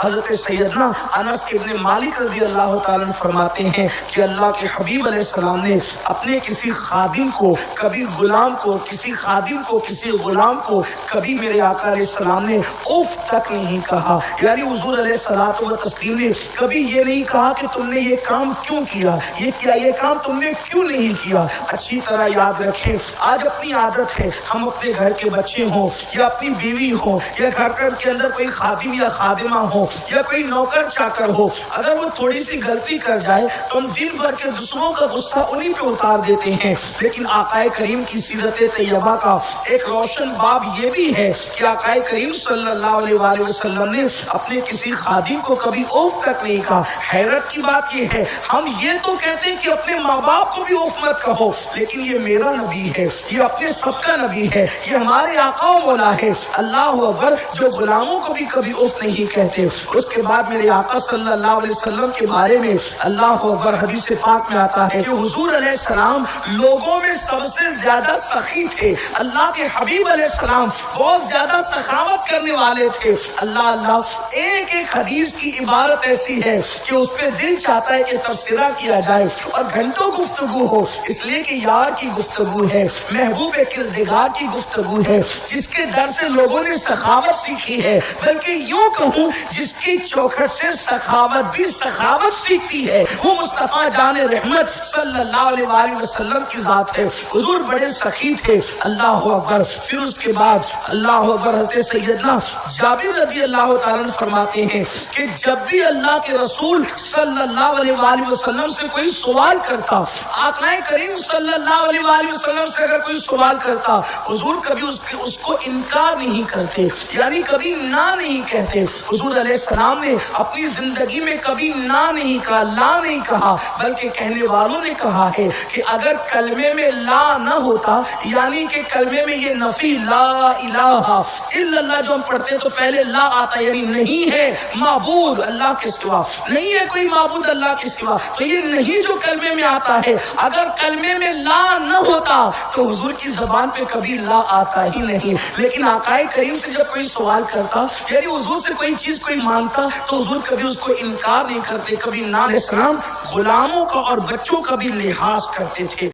حضرت سیدنا انس ابن مالک رضی اللہ تعالیٰ عنہ فرماتے ہیں کہ اللہ کے حبیب علیہ السلام نے اپنے کسی خادم کو کبھی غلام کو کسی غلام کو کبھی میرے آقا علیہ السلام نے اف تک نہیں کہا. یعنی حضور علیہ الصلوۃ والتسلیم نے کبھی یہ نہیں کہا کہ تم نے یہ کام کیوں کیا, یہ کام تم نے کیوں نہیں کیا. اچھی طرح یاد رکھیں, آج اپنی عادت ہے ہم اپنے گھر کے بچے ہوں یا اپنی بیوی ہو یا گھر کے اندر کوئی خادم یا خادمہ ہو یا کوئی نوکر چاکر ہو, اگر وہ تھوڑی سی غلطی کر جائے تو ہم دن بھر کے دوسروں کا غصہ انہی پہ اتار دیتے ہیں. لیکن آقا کریم کی سیرت طیبہ کا ایک روشن باب یہ بھی ہے کہ آقا کریم صلی اللہ علیہ وآلہ وسلم نے اپنے کسی خادم کو کبھی اوف تک نہیں کہا. حیرت کی بات یہ ہے, ہم یہ تو کہتے ہیں کہ اپنے ماں باپ کو بھی اوف مت کہو, لیکن یہ میرا نبی ہے, یہ اپنے سب کا نبی ہے, یہ ہمارے آقا و مولا ہے. اللہ اکبر, جو غلاموں کو بھی کبھی اوف نہیں کہتے. اس کے بعد میرے آقا صلی اللہ علیہ وسلم کے بارے میں اللہ اکبر حدیث پاک میں آتا ہے کہ حضور علیہ السلام لوگوں میں سب سے زیادہ سخی تھے. اللہ کے حبیب علیہ السلام بہت زیادہ سخاوت کرنے والے تھے. اللہ ایک حدیث کی عبارت ایسی ہے کہ اس پہ دل چاہتا ہے کہ تبصرہ کیا جائے اور گھنٹوں گفتگو ہو, اس لیے کہ یار کی گفتگو ہے, محبوب کردگار کی گفتگو ہے, جس کے در سے لوگوں نے سخاوت سیکھی ہے, بلکہ یوں کہوں جس کی چوکھٹ سے سخاوت بھی سخاوت سیکھتی ہے, وہ مصطفیٰ جان رحمت صلی اللہ علیہ وآلہ وسلم کی ذات ہے. حضور بڑے سخی تھے. اللہ اکبر. پھر اس کے بعد اللہ اکبر حضرت سیدنا جابر رضی اللہ تعالیٰ فرماتے ہیں کہ جب بھی اللہ کے رسول صلی اللہ علیہ وآلہ وسلم سے کوئی سوال کرتا, آقا کریم صلی اللہ علیہ وآلہ وسلم سے اگر کوئی سوال کرتا, حضور کبھی اس کو انکار نہیں کرتے, یعنی کبھی نہ نہیں کہتے. حضور علیہ السلام نے اپنی زندگی میں کبھی نہ نہیں کہا, لا نہیں کہا, بلکہ کہنے والوں نے کہا ہے کہ اگر کلمے میں لا نہ ہوتا, یعنی کہ کلمے میں یہ نفی لا الہ الا اللہ جو ہم پڑھتے تو پہلے لا آتا, یعنی نہیں ہے معبود اللہ کے سوا, نہیں ہے کوئی معبود اللہ کے سوا, تو یہ نہیں جو کلمے میں آتا ہے, اگر کلمے میں لا نہ ہوتا تو حضور کی زبان پہ کبھی لا آتا ہی نہیں. لیکن آقا کریم سے جب کوئی سوال کرتا, یعنی حضور سے کوئی چیز کوئی مانگتا, تو حضور کبھی اس کو انکار نہیں کرتے, کبھی نہ. السلام غلاموں کا اور بچوں کا بھی لحاظ کرتے تھے.